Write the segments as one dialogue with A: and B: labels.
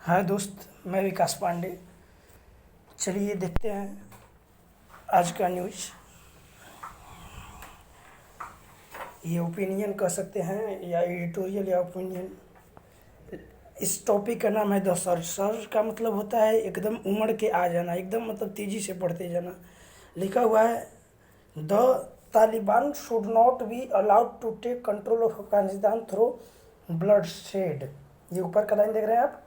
A: हाय दोस्त, मैं विकास पांडे। चलिए देखते हैं आज का न्यूज़। ये ओपिनियन कह सकते हैं या एडिटोरियल या ओपिनियन। इस टॉपिक का नाम है द सर्च। सर्च का मतलब होता है एकदम उमड़ के आ जाना, एकदम मतलब तेज़ी से बढ़ते जाना। लिखा हुआ है the Taliban should not be allowed to take control of Afghanistan through bloodshed. ये ऊपर का लाइन देख रहे हैं आप।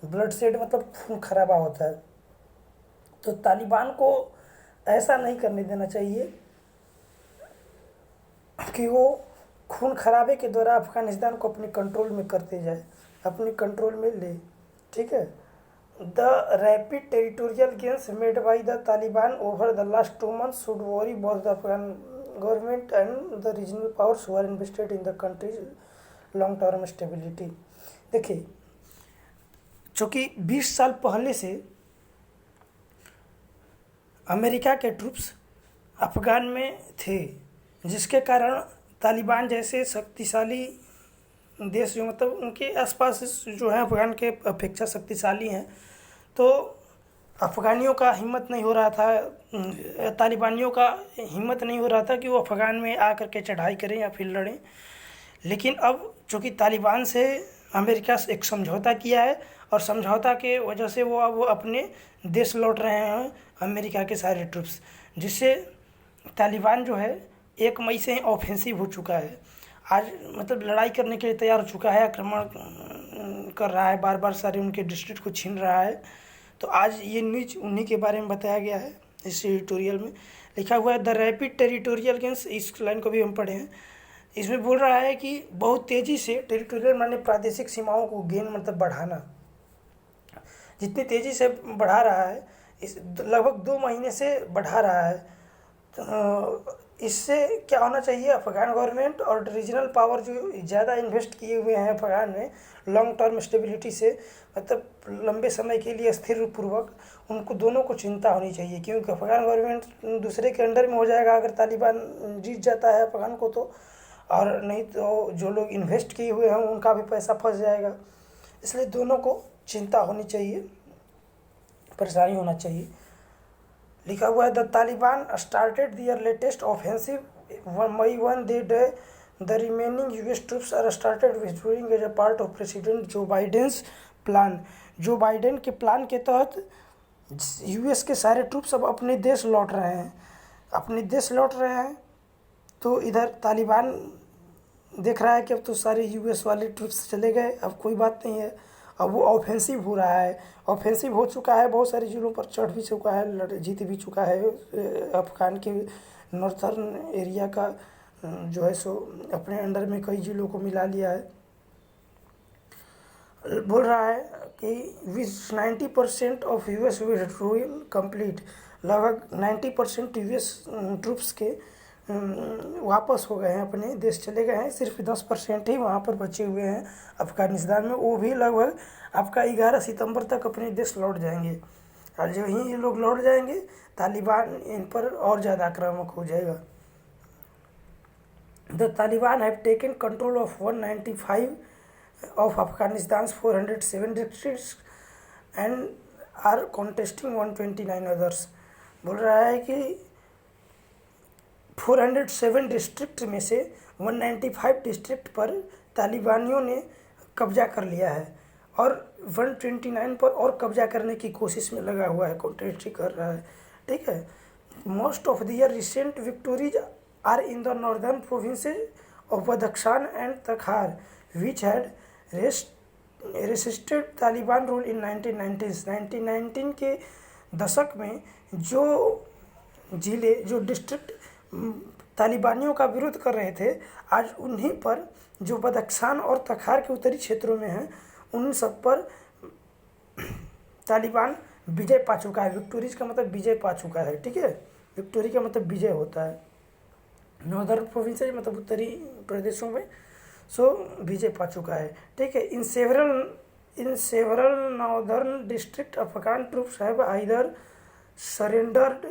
A: ब्लड शेड मतलब खून खराबा होता है। तो तालिबान को ऐसा नहीं करने देना चाहिए कि वो खून खराबे के द्वारा अफगानिस्तान को अपने कंट्रोल में करते जाए, अपने कंट्रोल में ले। ठीक है। The rapid territorial gains made by the Taliban over the last 2 months should worry both the Afghan government and the regional powers who are invested in the countries long term stability. देखिए, चूँकि 20 साल पहले से अमेरिका के ट्रूप्स अफ़गान में थे, जिसके कारण तालिबान जैसे शक्तिशाली देश जो मतलब उनके आसपास जो है अफ़गान के अपेक्षा शक्तिशाली हैं, तो अफ़गानियों का हिम्मत नहीं हो रहा था, तालिबानियों का हिम्मत नहीं हो रहा था कि वो अफ़गान में आकर के चढ़ाई करें या फिर लड़ें। लेकिन अब चूँकि तालिबान से अमेरिका से एक समझौता किया है और समझौता के वजह से वो अब अपने देश लौट रहे हैं अमेरिका के सारे ट्रूप्स, जिससे तालिबान जो है 1 मई से ऑफेंसिव हो चुका है। आज मतलब लड़ाई करने के लिए तैयार हो चुका है, आक्रमण कर रहा है, बार बार सारे उनके डिस्ट्रिक्ट को छीन रहा है। तो आज ये न्यूज उन्हीं के बारे में बताया गया है। इस एडिटोरियल में लिखा हुआ है द रैपिड टेरिटोरियल गेन्स। इस लाइन को भी हम पढ़े हैं। इसमें बोल रहा है कि बहुत तेज़ी से टेरिटोरियल माने प्रादेशिक सीमाओं को गेन मतलब बढ़ाना, जितनी तेज़ी से बढ़ा रहा है, इस लगभग 2 महीने से बढ़ा रहा है। तो इससे क्या होना चाहिए, अफ़गान गवर्नमेंट और रीजनल पावर जो ज़्यादा इन्वेस्ट किए हुए हैं अफ़गान में लॉन्ग टर्म स्टेबिलिटी से, मतलब लंबे समय के लिए स्थिर पूर्वक, उनको दोनों को चिंता होनी चाहिए। क्योंकि अफ़गान गवर्नमेंट दूसरे के अंडर में हो जाएगा अगर तालिबान जीत जाता है अफ़गान को, तो और नहीं तो जो लोग इन्वेस्ट किए हुए हैं उनका भी पैसा फंस जाएगा। इसलिए दोनों को चिंता होनी चाहिए, परेशानी होना चाहिए। लिखा हुआ है the Taliban started their latest offensive May 1 day the remaining US troops are started withdrawing as a part of President Joe Biden's plan. Joe Biden के प्लान के तहत यूएस के सारे ट्रूप्स अब अपने देश लौट रहे हैं, अपने देश लौट रहे हैं। तो इधर तालिबान देख रहा है कि अब तो सारे यूएस वाले ट्रूप्स चले गए, अब कोई बात नहीं है, अब वो ऑफेंसिव हो रहा है। ऑफेंसिव हो चुका है, बहुत सारी जिलों पर चढ़ भी चुका है, जीत भी चुका है। अफगान के नॉर्थर्न एरिया का जो है सो अपने अंडर में कई जिलों को मिला लिया है। बोल रहा है कि with 90% of US withdrawal complete, लगभग 90% यूएस ट्रूप्स के वापस हो गए हैं, अपने देश चले गए हैं। सिर्फ 10% ही वहाँ पर बचे हुए हैं अफ़गानिस्तान में, वो भी लगभग आपका 11 सितंबर तक अपने देश लौट जाएंगे। और जो ही ये लोग लौट जाएंगे, तालिबान इन पर और ज़्यादा आक्रामक हो जाएगा। The Taliban have taken control of 195 of Afghanistan's 407 districts and are contesting 129 others। बोल रहा है कि 407 डिस्ट्रिक्ट में से 195 डिस्ट्रिक्ट पर तालिबानियों ने कब्जा कर लिया है और 129 पर और कब्जा करने की कोशिश में लगा हुआ है, कॉन्टेस्ट कर रहा है। ठीक है। Most of their recent victories are in the northern provinces of Badakhshan and Takhar which had resisted Taliban rule in 1919 के दशक में जो ज़िले, जो डिस्ट्रिक्ट तालिबानियों का विरोध कर रहे थे, आज उन्हीं पर जो बदख्शान और तखार के उत्तरी क्षेत्रों में हैं, उन सब पर तालिबान विजय पा चुका है। विक्टोरीज का मतलब विजय पा चुका है। ठीक है। विक्टोरी का मतलब विजय होता है। नॉर्दर्न प्रोविंसेज मतलब उत्तरी प्रदेशों में विजय पा चुका है। ठीक है। In several northern district Afghan troops have either surrendered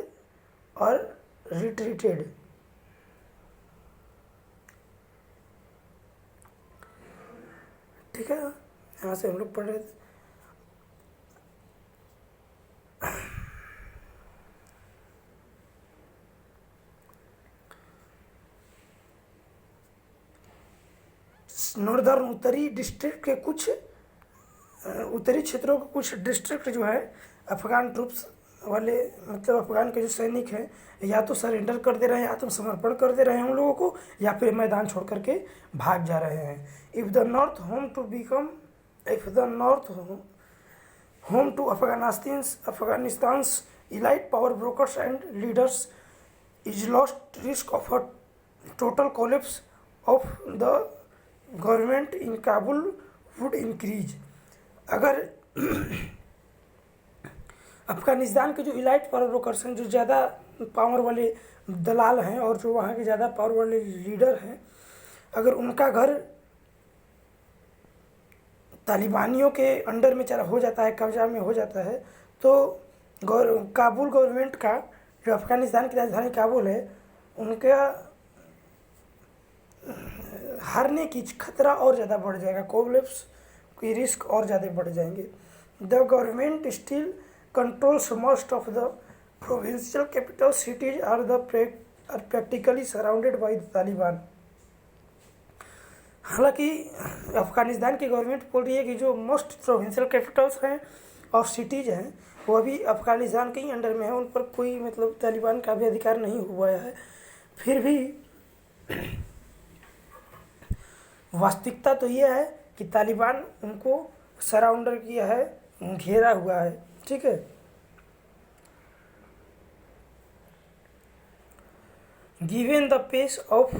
A: और रिट्रीटेड। ठीक है। यहाँ से हम लोग पढ़ रहे थे नॉर्दर्न उत्तरी डिस्ट्रिक्ट के कुछ उत्तरी क्षेत्रों के कुछ डिस्ट्रिक्ट जो है अफगान ट्रूप्स वाले मतलब अफगान के जो सैनिक हैं या तो सरेंडर कर दे रहे हैं, आत्मसमर्पण कर दे रहे हैं उन लोगों को, या फिर मैदान छोड़ करके भाग जा रहे हैं। If the north home to Afghanistan's elite power brokers and leaders is lost risk of a total collapse of the government in Kabul would increase। अगर अफगानिस्तान के जो इलाइट पावर ब्रोकर्स हैं, जो ज़्यादा पावर वाले दलाल हैं और जो वहाँ के ज़्यादा पावर वाले लीडर हैं, अगर उनका घर तालिबानियों के अंडर में चला हो जाता है, कब्जा में हो जाता है, तो काबुल गवर्नमेंट का, जो अफगानिस्तान की राजधानी काबुल है, उनका हारने की खतरा और ज़्यादा बढ़ जाएगा, कोलैप्स की रिस्क और ज़्यादा बढ़ जाएंगे। The government still controls most of the provincial capital cities are practically surrounded by the Taliban. हालांकि अफगानिस्तान की गवर्नमेंट बोल रही है कि जो मोस्ट प्रोविंशियल कैपिटल्स हैं और सिटीज़ हैं वो अभी अफगानिस्तान के ही अंडर में है, उन पर कोई मतलब तालिबान का भी अधिकार नहीं हुआ है। फिर भी वास्तविकता तो ये है कि तालिबान उनको सराउंडर किया है, घेरा हुआ है, ठीक है। Given the pace of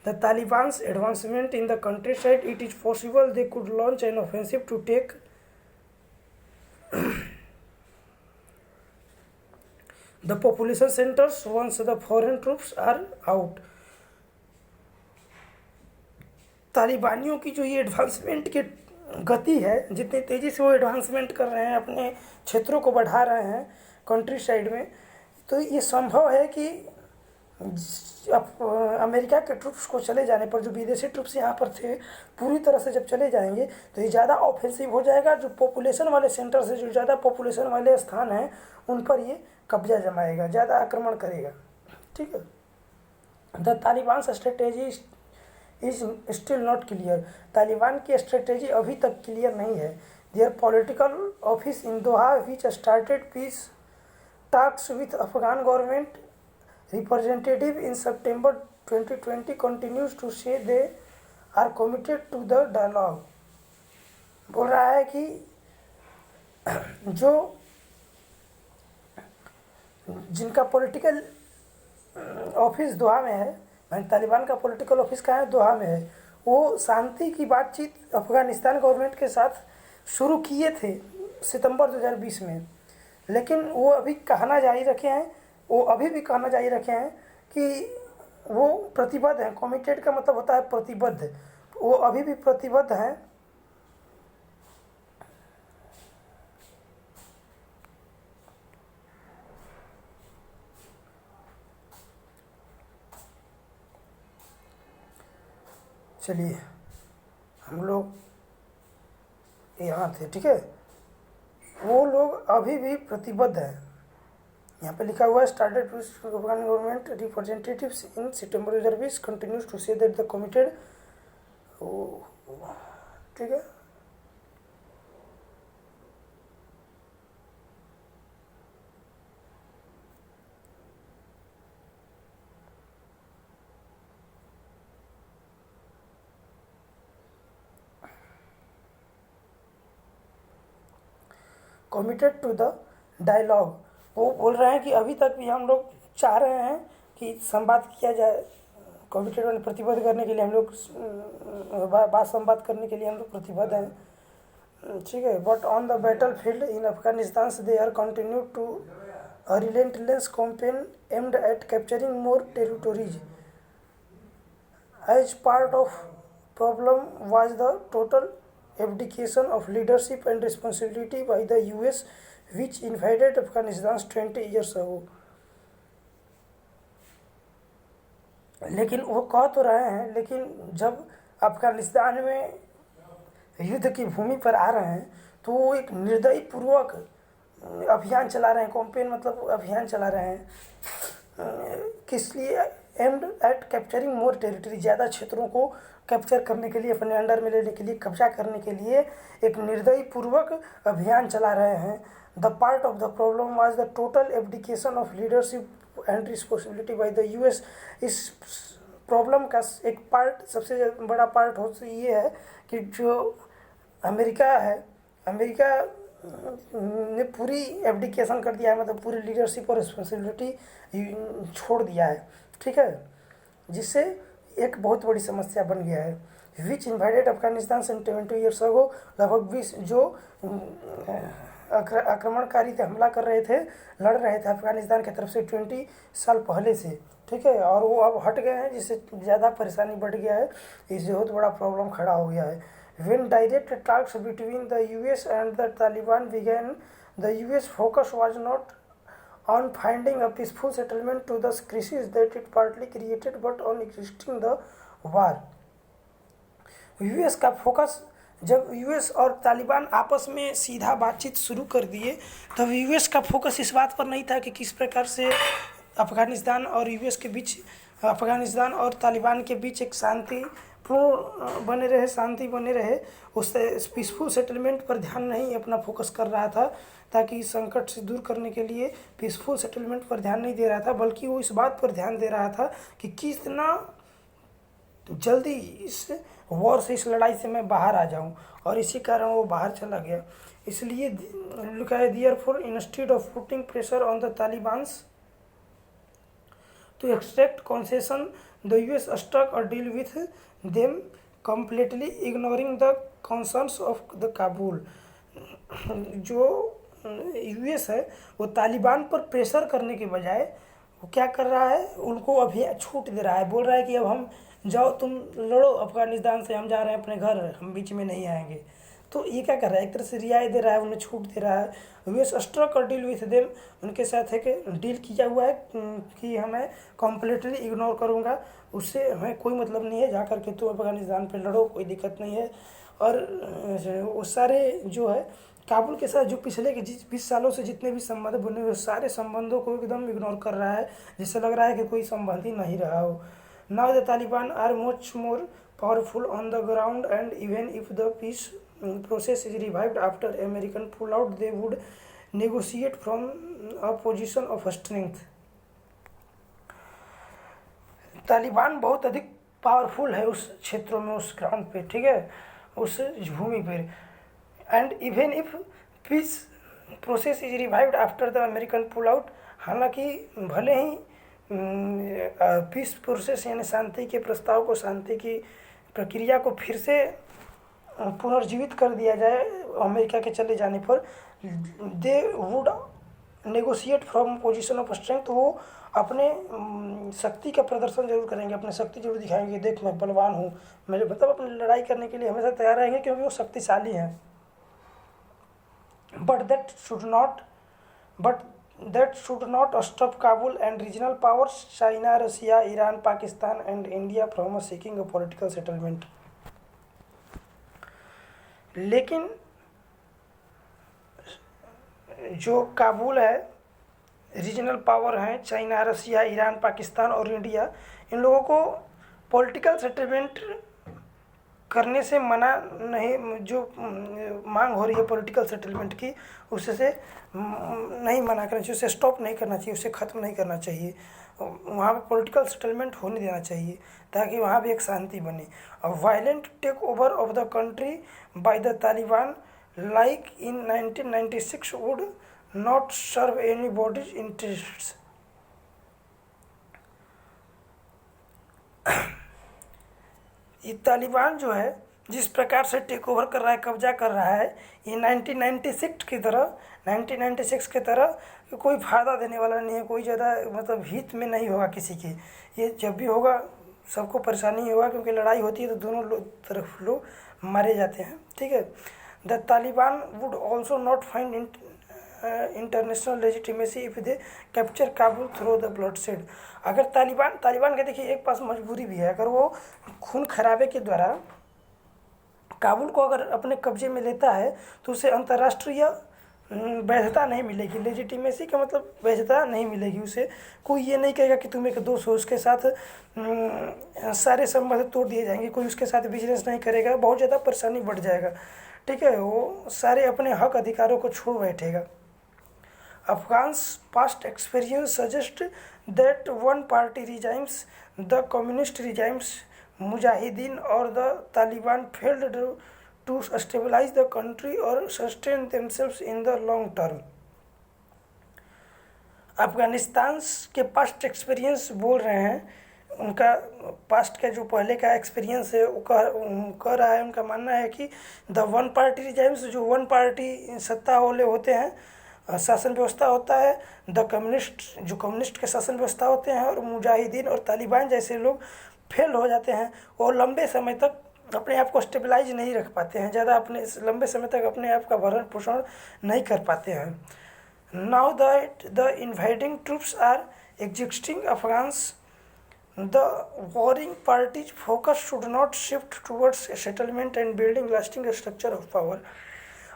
A: the Taliban's advancement in the countryside, it is possible they could launch an offensive to take the population centers once the foreign troops are out। तालिबानियों की जो ये एडवांसमेंट की गति है, जितनी तेज़ी से वो एडवांसमेंट कर रहे हैं, अपने क्षेत्रों को बढ़ा रहे हैं कंट्री साइड में, तो ये संभव है कि अमेरिका के ट्रूप्स को चले जाने पर, जो विदेशी ट्रूप्स यहाँ पर थे, पूरी तरह से जब चले जाएंगे तो ये ज़्यादा ऑफेंसिव हो जाएगा। जो पॉपुलेशन वाले सेंटर से, जो ज़्यादा पॉपुलेशन वाले स्थान हैं, उन पर ये कब्जा जमाएगा, ज़्यादा आक्रमण करेगा, ठीक है। The Taliban strategy is still not clear. Taliban की स्ट्रेटेजी अभी तक क्लियर नहीं है। There political office in Doha which started peace talks with Afghan government representative in September 2020 continues to say they are committed to the dialogue। बोल रहा है कि जो जिनका पॉलिटिकल ऑफिस दोहा में है, तालिबान का पॉलिटिकल ऑफिस कहाँ है, दोहा में है, वो शांति की बातचीत अफगानिस्तान गवर्नमेंट के साथ शुरू किए थे सितंबर 2020 में, लेकिन वो अभी कहना जारी रखे हैं, वो अभी भी कहना जारी रखे हैं कि वो प्रतिबद्ध हैं। कमिटेड का मतलब होता है प्रतिबद्ध, वो अभी भी प्रतिबद्ध हैं चलिए हम लोग यहाँ थे, ठीक है। वो लोग अभी भी प्रतिबद्ध हैं। यहाँ पे लिखा हुआ है started Afghan government representatives in September 2020 continues to say that the committed, ठीक है। कमिटेड टू द डायलॉग, वो बोल रहे हैं कि अभी तक भी हम लोग चाह रहे हैं कि संवाद किया जाए, कमिटेड वाले प्रतिबद्ध करने के लिए हम लोग, बात संवाद करने के लिए हम लोग प्रतिबद्ध हैं, ठीक है। But on the battlefield in Afghanistan they are continue to a relentless campaign aimed at capturing more territories. As part of problem was the total abdication of leadership and responsibility by the US which invaded Afghanistan 20 years ago। लेकिन वो कह तो रहे हैं, लेकिन जब अफगानिस्तान में युद्ध की भूमि पर आ रहे हैं तो वो एक निर्दयी पूर्वक अभियान चला रहे हैं, कैंपेन मतलब अभियान चला रहे हैं, किस लिए, aimed at capturing more territory, ज़्यादा क्षेत्रों को कैप्चर करने के लिए, अपने अंडर में लेने के लिए, कब्जा करने के लिए एक निर्दयी पूर्वक अभियान चला रहे हैं। The part of the problem was the total abdication of leadership and responsibility by the US. इस प्रॉब्लम का एक पार्ट, सबसे बड़ा पार्ट हो ये है कि जो अमेरिका है, अमेरिका ने पूरी एब्डिकेशन कर दिया है, मतलब पूरी लीडरशिप और रिस्पॉन्सिबिलिटी छोड़ दिया है, ठीक है, जिससे एक बहुत बड़ी समस्या बन गया है। विच इन्वाइडेड अफगानिस्तान 72 ईयर्स अगो, लगभग 20 जो आक्रमणकारी थे, हमला कर रहे थे, लड़ रहे थे अफगानिस्तान की तरफ से 20 साल पहले से, ठीक है, और वो अब हट गए हैं, जिससे ज़्यादा परेशानी बढ़ गया है, इससे बहुत बड़ा प्रॉब्लम खड़ा हो गया है। When direct talks between the US and the Taliban began, the US focus was not on finding a peaceful settlement to the crisis that it partly created, but on resisting the war. US का focus, जब US और तालिबान आपस में सीधा बातचीत शुरू कर दिए, तब यूएस का फोकस इस बात पर नहीं था कि किस प्रकार से अफगानिस्तान और यूएस के बीच, अफगानिस्तान और तालिबान के बीच एक शांति बने रहे, शांति बने रहे, उससे पीसफुल सेटलमेंट पर ध्यान नहीं अपना फोकस कर रहा था, ताकि संकट से दूर करने के लिए पीसफुल सेटलमेंट पर ध्यान नहीं दे रहा था, बल्कि वो इस बात पर ध्यान दे रहा था कि कितना जल्दी इस वॉर से, इस लड़ाई से मैं बाहर आ जाऊं, और इसी कारण वो बाहर चला गया। इसलिए लिखा है, therefore instead of putting pressure on the Taliban's to extract concession, the US struck a deal with them, completely ignoring the concerns of the Kabul. जो यूएस है वो तालिबान पर प्रेशर करने के बजाय वो क्या कर रहा है, उनको अभी छूट दे रहा है, बोल रहा है कि अब हम जाओ, तुम लड़ो अफगानिस्तान से, हम जा रहे हैं अपने घर, हम बीच में नहीं आएंगे। तो ये क्या कर रहा है, एक तरह से रियायत दे रहा है, उन्हें छूट दे रहा है। US struck a deal with them, उनके साथ एक डील किया हुआ है कि हमें कम्प्लीटली इग्नोर करूँगा, उससे हमें कोई मतलब नहीं है, जा कर के तुम अफगानिस्तान पे लड़ो, कोई दिक्कत नहीं है। और वो सारे जो है काबुल के साथ जो पिछले के 20 सालों से जितने भी संबंध बने हुए, सारे संबंधों को एकदम इग्नोर कर रहा है, जिससे लग रहा है कि कोई संबंध ही नहीं रहा हो। Now the Taliban are much more powerful on the ground, and even if the peace process is revived after American pullout, they would negotiate from a position of strength. Taliban बहुत अधिक पावरफुल है उस क्षेत्रों में, उस ग्राउंड पे, ठीक है, उस भूमि पे। And even if peace process is revived after the American pull out, हालांकि भले ही पीस प्रोसेस यानी शांति के प्रस्ताव को, शांति की प्रक्रिया को फिर से पुनर्जीवित कर दिया जाए अमेरिका के चले जाने पर, they would negotiate from position of strength, वो अपने शक्ति का प्रदर्शन जरूर करेंगे, अपने शक्ति जरूर दिखाएंगे, देख मैं बलवान हूँ, मैं मतलब अपनी लड़ाई करने के लिए हमेशा तैयार रहेंगे, क्योंकि वो शक्तिशाली हैं। But that should not stop Kabul and regional powers China, Russia, Iran, Pakistan and India from seeking a political settlement. लेकिन जो काबुल है, रीजनल पावर हैं चाइना, रसिया, ईरान, पाकिस्तान और इंडिया, इन लोगों को पॉलिटिकल सेटलमेंट करने से मना नहीं, जो मांग हो रही है पॉलिटिकल सेटलमेंट की, उससे नहीं मना करना चाहिए, उसे स्टॉप नहीं करना चाहिए, उसे ख़त्म नहीं करना चाहिए, वहाँ पे पॉलिटिकल सेटलमेंट होने देना चाहिए, ताकि वहाँ भी एक शांति बने। Violent take over of the country by the Taliban like in 1996 would not serve anybody's interests. ये तालिबान जो है जिस प्रकार से टेक ओवर कर रहा है, कब्जा कर रहा है, ये 1996 की तरह कोई फ़ायदा देने वाला नहीं है, कोई ज़्यादा मतलब हित में नहीं होगा किसी के। ये जब भी होगा सबको परेशानी होगा, क्योंकि लड़ाई होती है तो दोनों तरफ लोग मारे जाते हैं, ठीक है। The Taliban would also not find international legitimacy if they capture Kabul through the bloodshed. अगर तालिबान के देखिए एक पास मजबूरी भी है, अगर वो खून खराबे के द्वारा काबुल को अगर अपने कब्जे में लेता है तो उसे अंतर्राष्ट्रीय वैधता नहीं मिलेगी। लेजिटिमेसी का मतलब वैधता नहीं मिलेगी उसे। कोई ये नहीं कहेगा कि तुम एक दोस्त हो, उसके साथ सारे संबंध तोड़ दिए जाएंगे, कोई उसके साथ बिजनेस नहीं करेगा, बहुत ज़्यादा परेशानी बढ़ जाएगा। ठीक है, वो सारे अपने हक अधिकारों को छोड़ बैठेगा। Afghans' past experience suggests that one-party regimes, the communist regimes, Mujahideen or the Taliban, failed to stabilize the country or sustain themselves in the long term. Afghanistan के पास्ट एक्सपीरियंस बोल रहे हैं, उनका पास्ट का जो पहले का एक्सपीरियंस है वो कह रहा है, उनका मानना है कि द वन पार्टी रिजाइम्स, जो वन पार्टी सत्ता वाले होते हैं, शासन व्यवस्था होता है, द कम्युनिस्ट, जो कम्युनिस्ट के शासन व्यवस्था होते हैं, और मुजाहिदीन और तालिबान जैसे लोग फेल हो जाते हैं। और लंबे समय तक अपने आप को स्टेबलाइज नहीं रख पाते हैं, ज़्यादा अपने लंबे समय तक अपने आप का भरण पोषण नहीं कर पाते हैं। Now that the invading troops are existing Afghans, the warring parties' focus should not shift towards a settlement and building lasting structure of power.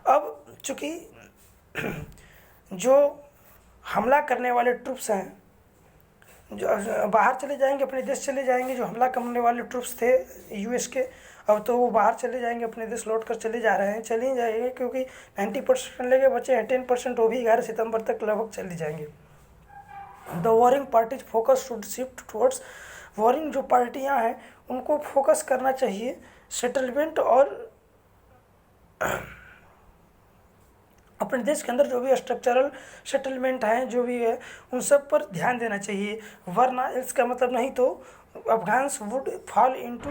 A: अब चूँकि जो हमला करने वाले ट्रूप्स हैं, जो बाहर चले जाएंगे, अपने देश चले जाएंगे, जो हमला करने वाले ट्रूप्स थे यूएस के, अब तो वो बाहर चले जाएंगे, अपने देश लौट कर चले जा रहे हैं, चले ही जाएंगे, क्योंकि 90% लेके बचे हैं 10%, वो भी 11 सितंबर तक लगभग चले जाएंगे। The warring parties focus should shift towards, warring जो पार्टियां हैं उनको फोकस करना चाहिए सेटलमेंट और अपने देश के अंदर जो भी स्ट्रक्चरल सेटलमेंट हैं, जो भी है, उन सब पर ध्यान देना चाहिए, वरना इसका मतलब नहीं तो Afghans would fall into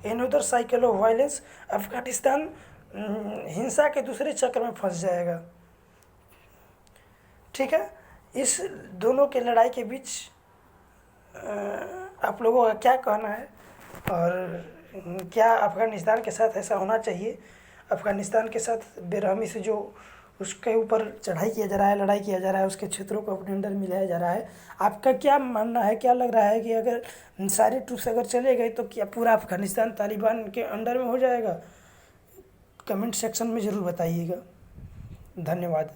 A: another cycle of violence, Afghanistan हिंसा के दूसरे चक्र में फंस जाएगा। ठीक है, इस दोनों के लड़ाई के बीच आप लोगों का क्या कहना है, और क्या अफ़गानिस्तान के साथ ऐसा होना चाहिए? अफ़गानिस्तान के साथ बेरहमी से जो उसके ऊपर चढ़ाई किया जा रहा है, लड़ाई किया जा रहा है, उसके क्षेत्रों को अपने अंडर मिलाया जा रहा है, आपका क्या मानना है? क्या लग रहा है कि अगर सारे ट्रूप्स अगर चले गए तो क्या पूरा अफ़गानिस्तान तालिबान के अंडर में हो जाएगा? कमेंट सेक्शन में ज़रूर बताइएगा। धन्यवाद।